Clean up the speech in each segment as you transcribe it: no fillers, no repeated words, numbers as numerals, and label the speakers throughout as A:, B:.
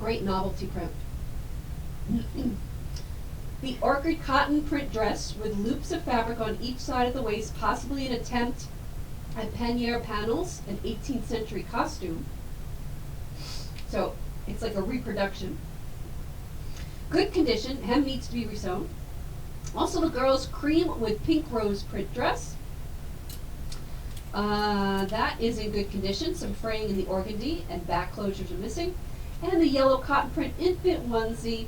A: Great novelty print. The orchid cotton print dress with loops of fabric on each side of the waist, possibly an attempt at pannier panels, an 18th century costume. So it's like a reproduction. Good condition, hem needs to be resewn. Also the girls' cream with pink rose print dress. That is in good condition, some fraying in the organdy and back closures are missing. And the yellow cotton print infant onesie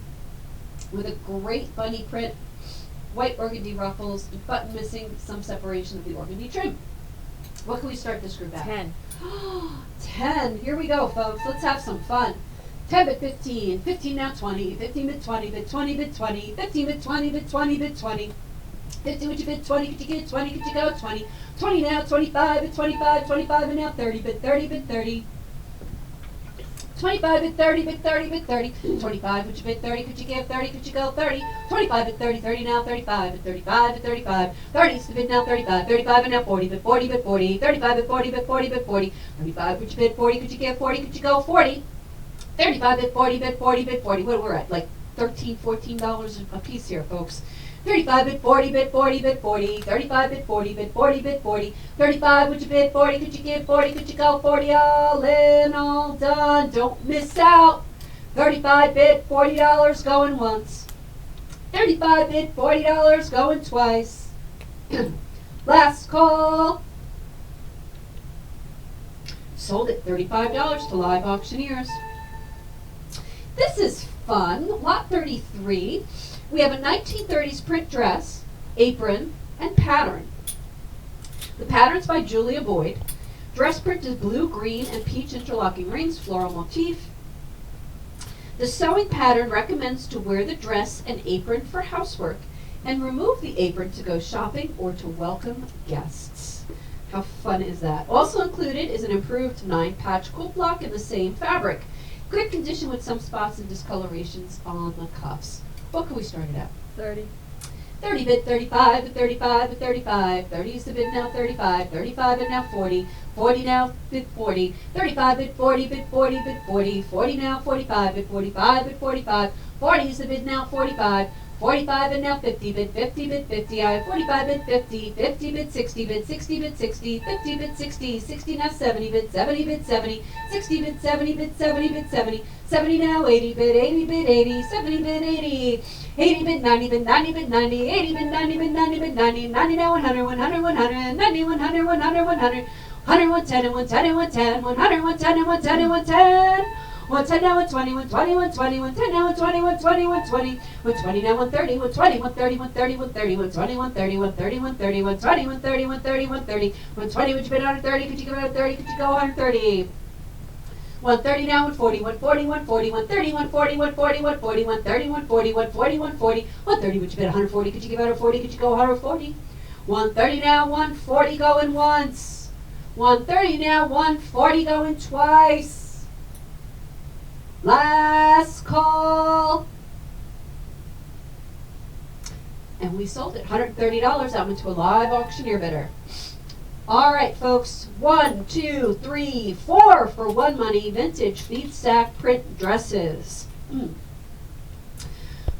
A: with a great bunny print, white organdy ruffles, button missing, some separation of the organdy trim. What can we start this group at?
B: 10.
A: 10. Here we go, folks. Let's have some fun. 10 bit 15, 15 now 20, 15 bit 20, bit 20 bit 20, 15 bit 20, bit 20 bit 20. 50 would you bid 20, could you get 20, could you go 20, 20 now, 25 bit 25, 25 and now 30 bit 30 bit 30. 25 bit 30 bit 30 bit 30. 25 would you bid 30, could you give 30, could you go 30. 25 bit 30, 30 now 35 bit 35 bit 35. 30 is the bid now 35, 35 and now 40 bit 40 bit 40. 35 bit 40 bit 40 bit 40. 35 would you bid 40, could you give 40, could you go 40. 35 bit 40 bit 40 bit 40. What we're at, like $13, $14 a piece here, folks. 35 bit 40 bit 40 bit 40. 35 bit 40 bit 40 bit 40. 35 would you bid 40, could you give 40, could you go 40. All in, all done, don't miss out. 35 bit $40 going once. 35 bit $40 going twice. Last call. Sold at $35 to live auctioneers. This is fun. Lot 33. We have a 1930s print dress, apron, and pattern. The pattern's by Julia Boyd. Dress print is blue, green, and peach interlocking rings, floral motif. The sewing pattern recommends to wear the dress and apron for housework and remove the apron to go shopping or to welcome guests. How fun is that? Also included is an improved 9-patch quilt block in the same fabric. Good condition with some spots and discolorations on the cuffs. What can we start it at?
B: 30.
A: 30 bit 35 bit 35 bit 35. 30 is the bid now 35. 35 bit now 40. 40 now bit 40. 35 bit 40 bit 40 bit 40. 40 now 45 bit 45 bit 45. 40 is the bid now 45. 45 and now 50 bit 50 bit 50. I have 45 bit 50. 50 bit 60 bit 60 bit 60. 50 bit 60. 60 now 70 bit 70 bit 70. 60 bit 70 bit 70 bit 70. 70 now 80 bit 80 bit 80. 70 bit 80. 80 bit 90 bit 90 bit 90. 80 bit 90 bit 90 bit 90. 90 now 100 100 100. 90 100 100 100. 100 110 and 110 and 110. 100 110 and 110 and 110. 110 now 120 120 120 110 now 120 120 120 120 now 130 120 130 130 130 120 130 130 130 120 130 130 130 120. Would you bid 130? Could you go 130? Could you go 130? 130 now 140 140 140 130 140 140 140 130 140 140 140 130. Would you bid 140? Could you give 140? Could you go 140? 130 now 140 going once. 130 now 140 going twice. Last call. And we sold it. $130. I went to a live auctioneer bidder. All right, folks. 1, 2, 3, 4 for one money. Vintage feed sack print dresses.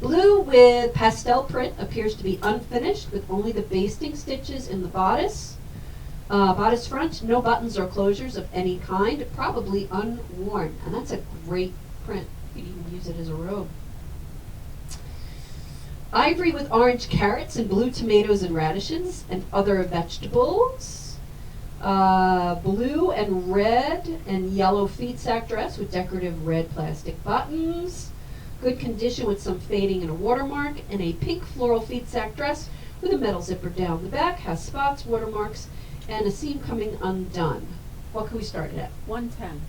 A: Blue with pastel print appears to be unfinished with only the basting stitches in the bodice. Bodice front, no buttons or closures of any kind, probably unworn. And that's a great print. You could even use it as a robe. Ivory with orange carrots and blue tomatoes and radishes and other vegetables. Blue and red and yellow feed sack dress with decorative red plastic buttons. Good condition with some fading and a watermark. And a pink floral feed sack dress with a metal zipper down the back. Has spots, watermarks, and a seam coming undone. What can we start it at?
B: 110.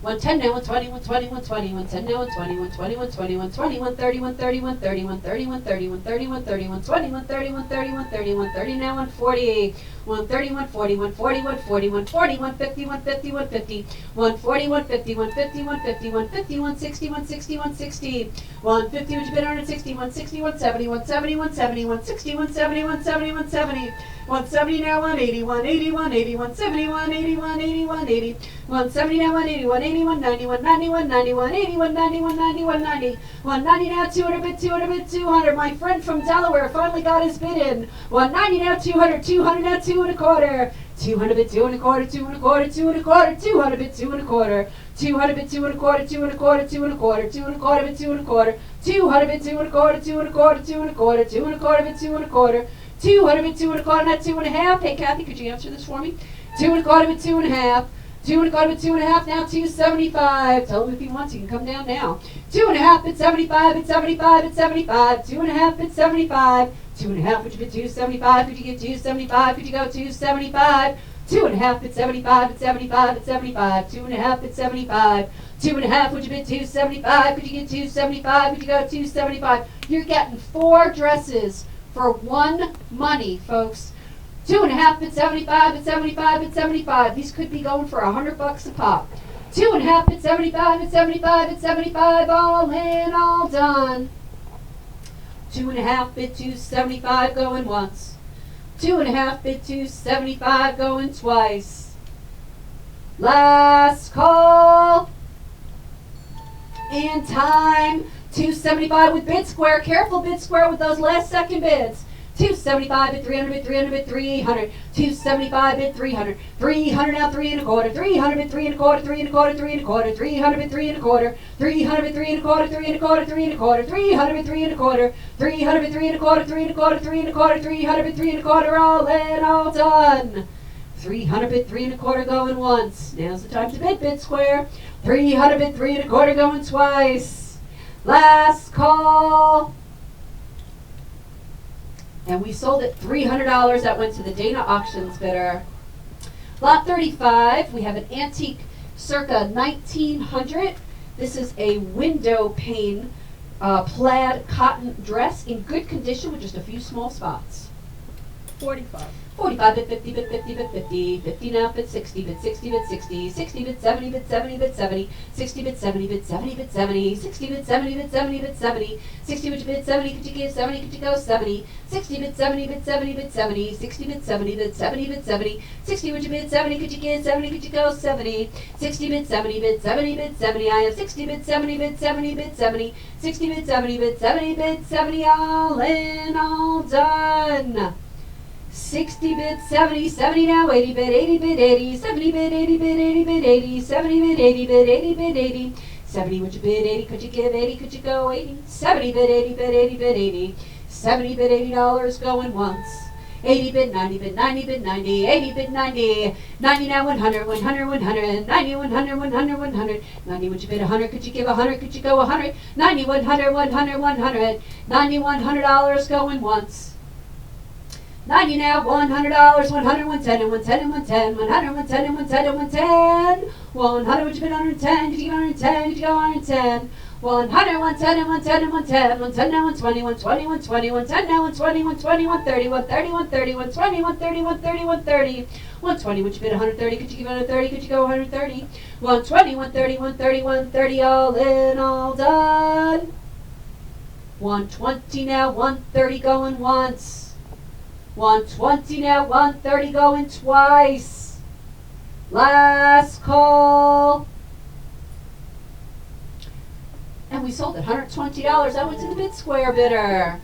A: 110 now 120 120 120 110 now 120 120 120 120 130 130 130 130 130 130 130 120 130 130 130 130 now 140 130 140 140 140 140 150 150 150 140 150 150 150 150 160 160 160 150. Would you bid 160 160 170 170 170 160 170 170 170 170 now 180 180 180 170 180 180 180 170 now 180 180 81, 91, 91, 91, 81, 91, 91, 90. 190 now, 200 bid, 200 bid, 200. My friend from Delaware finally got his bid in. 190 now, 200, 200 now, 2 and a quarter. 200 bid, 2 and a quarter, 2 and a quarter, 2 and a quarter, 200 bid, 2 and a quarter. 200 bid, 2 and a quarter, 2 and a quarter, 2 and a quarter, 2 and a quarter bid, 2 and a quarter. 200 bid, 2 and a quarter, 2 and a quarter, 2 and a quarter, 2 and a quarter bid, 2 and a quarter. 200 bid, 2 and a quarter, not 2 and a half. Hey Kathy, could you answer this for me? 2 and a quarter bid, 2 and a half. 2 and a quarter bid, 2 and a half. Now 275. Tell him if he wants, he can come down now. 2 and a half bid 75, bid 75, bid 75. 2 and a half bid 75. 2 and a half, would you bid 275? Could you get 275? Could you go 275? 2 and a half bid 75, bid 75, bid 75. 2 and a half bid 75. 2 and a half, would you bid 275? Could you get 275? Could you go 275? You're getting 4 dresses for 1 money, folks. 2 and a half bid 75, bid 75, bid 75. These could be going for $100 a pop. 2 and a half bid 75, bid 75, bid 75. All in, all done. 2 and a half bid 275 going once. 2 and a half bid 275 going twice. Last call. And time. 275 with bid square. Careful bid square with those last second bids. 275 bid 300 bid 300 bid 300. 275 bid 300. 300 now 3 and a quarter. 300 bid 3 and a quarter. 3 and a quarter. 3 and a quarter. 300 bid 3 and a quarter. 300 bid 3 and a quarter. 3 and a quarter. 3 and a quarter. 300 bid 3 and a quarter. 300 bid 3 and a quarter. 3 and a quarter. 3 and a quarter. 300 bid 3 and a quarter. All in, all done. 300 bid 3 and a quarter going once. Now's the time to bid square. 300 bid 3 and a quarter going twice. Last call. And we sold it $300. That went to the Dana Auctions bidder. Lot 35, we have an antique circa 1900. This is a window pane plaid cotton dress in good condition with just a few small spots.
B: 45.
A: 45 bid 50 bid 50 bid 50, 50 now bid 60 bid 60 bid 60, 60 bid 70 bid 70 bid 70, 60 bid 70 bid 70 bid 70, 60 bid 70 bid 70 bid 70, 60 bid 70, could you give 70, could you go 70, 60 bid 70 bid 70 bid 70, 60 bid 70 bid 70 bid 70, 60 would you bid 70, could you give 70, could you go 70, 60 bid 70 bid 70 bid 70, I have 60 bid 70 bid 70 bid 70, 60 bid 70 bid 70 bid 70, all in, all done. 60 bid 70, 70 now, 80 bid 80 bid 80, 70 bid 80 bid 80 bid 80, 70 bid 80 bid 80 bid 80, 70 would you bid 80, could you give 80, could you go 80, 70 bid 80 bid 80 bid 80, 70 bid $80 going once, 80 bid 90 bid 90 bid 90, 80 bid 90, 90 now 100, 100, 100, 90, 100, 100, 100, 90 would you bid 100, could you give 100, could you go 100, 90, 100, 100, 100, 90, $100 going once. 90 now, $100, 100, 110, and 110, and 110, 100, 110, and 110, and 110, 100, would you bid 110, could you go 110, could you go 110, 100, 110, and 110, and 110, 110 now, 120, 120, 120, 110 now, 120, 120, 130, 130, 130, 120, 130, 130, 130, 120, would you bid 130, could you give 130, could you go 130, 120, 130, 130, 130, all in, all done, 120 now, 130 going once. 120 now, 130 going twice. Last call. And we sold it $120. That went to the bid square bidder.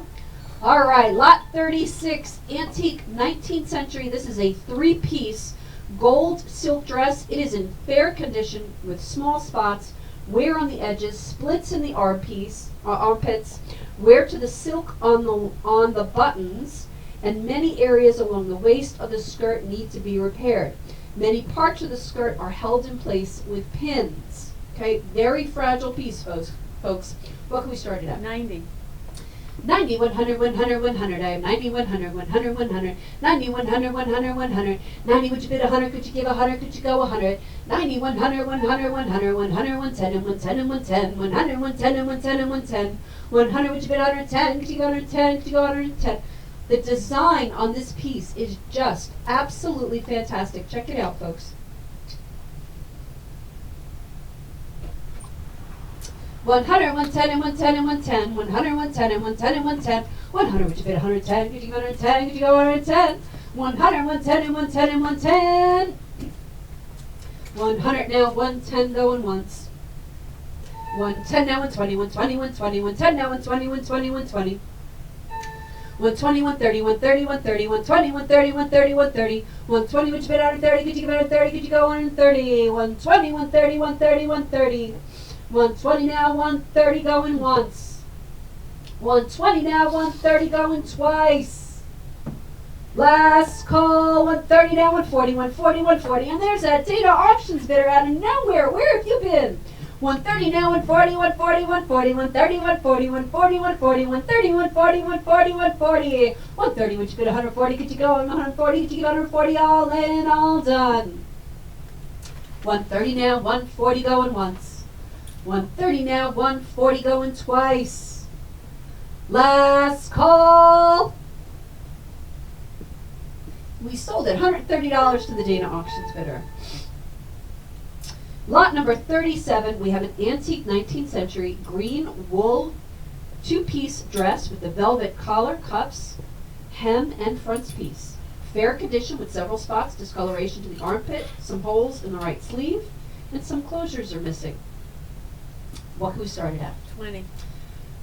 A: All right, lot 36, antique 19th century. This is a 3-piece gold silk dress. It is in fair condition with small spots, wear on the edges, splits in the armpits, wear to the silk on the buttons, and many areas along the waist of the skirt need to be repaired. Many parts of the skirt are held in place with pins. Okay, very fragile piece, folks. What can we start it at?
B: 90.
A: 90, 100, 100, 100. I have 90, 100, 100, 100. 90, 100, 100, 100. 90, would you bid 100? Could you give 100? Could you go 100? 90, 100, 100, 100, 100, 110, and 110, and 110. 100, 110, and 110, and 110. 100, would you bid 110? Could you go 110? Could you go 110? The design on this piece is just absolutely fantastic. Check it out, folks. 100, 110, and 110, and 110. 100, 110, and 110, and 110. 100, would you bid 110? Could you go 110? Could you go 110? 100, 110, and 110, and 110. 100 now, 110 going once. 110 now, 120, 120, 120, 110 now, 120, 120, 120. 120, 130, 130, 130, 120, 130, 130, 130. 120, would you bid 130? Could you give 130? Could you go 130? 120, 130, 130, 130. 120 now, 130 going once. 120 now, 130 going twice. Last call, 130 now, 140, 140, 140. And there's that data options bidder out of nowhere. Where have you been? 130 now, 140, 140, 140, 130, 140, 140, 140, 130, 140, 140, 140. 130, would you bid 140? Could you go 140? Could you get 140? All in, all done. 130 now, 140 going once. 130 now, 140 going twice. Last call. We sold it $130 to the Dana Auctions bidder. Lot number 37, we have an antique 19th century green wool two-piece dress with the velvet collar, cuffs, hem, and frontispiece. Fair condition with several spots, discoloration to the armpit, some holes in the right sleeve, and some closures are missing. Well, who started at?
B: 20.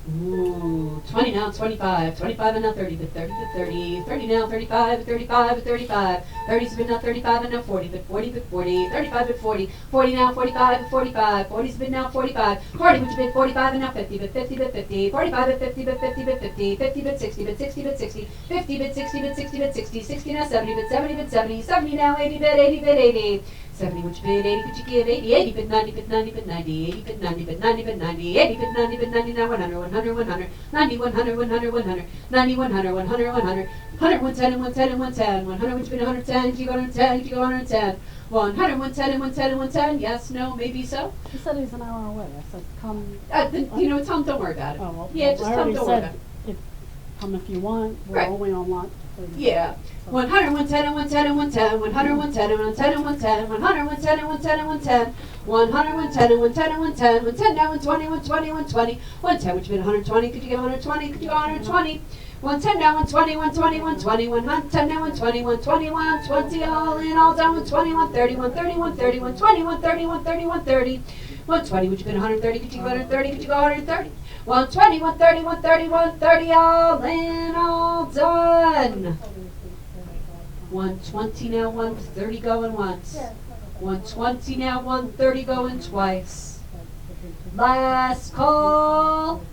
A: Ooh, 20 now, 25, 25 and now 30, but 30, but 30, 30 now, 35, 35, but 35, 30's been now 35 and now 40, but 40, but 40, 35 but 40, 40 now, 45 but 45, 40's been now 45, 40 which been 45 and now 50, but 50 but 50, 45 but 50, but 50 but 50, 50 but 60, but 60 but 60, 50 but 60, but 60 but 60, 60 now 70, but 70 but 70, 70 now 80 but 80 but 80. 70 which bid 80 could you give 80 80 bid 90 bid 90 bid 90 80 bid 90 bid 90 bid 90 80 bid 90 bid 90 now 100 100 100 90 100 100 100 90 100 100 100 100 110 and 110 and 110 100 which bid 110 you go 110 you go 110 100 110 and 110 and 110 yes no maybe so.
C: He said he's an hour away. I said come.
A: You know tell him don't worry about it.
C: Oh, well,
A: yeah just
C: I
A: tell him
C: already
A: don't worry about
C: said
A: it.
C: Come if you want. We're
A: Right.
C: only on lot 30.
A: Yeah. 100, 110, and 110, and 110, 100, 110, and 110, and 110, 100, 110, and 110, and 110, 100, 110, and 110, and 110, 110 now, 120, 120, 120, 110, which would be 120, could you get 120, could you go 120, 110 now, 120, 120, 120, 110 now, 120, 120, 120, all in, all down, 120, 130, 130, 130, 120, 130, 130, 130, 120, which would be 130, could you go 130, could you go 130, 120, 130, 130, 130, all in, all done. 120 now, 130 going once. 120 now, 130 going twice. Last call.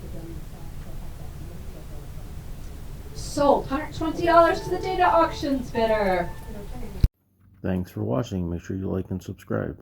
A: Sold $120 to the Data Auctions bidder.
D: Thanks for watching. Make sure you like and subscribe.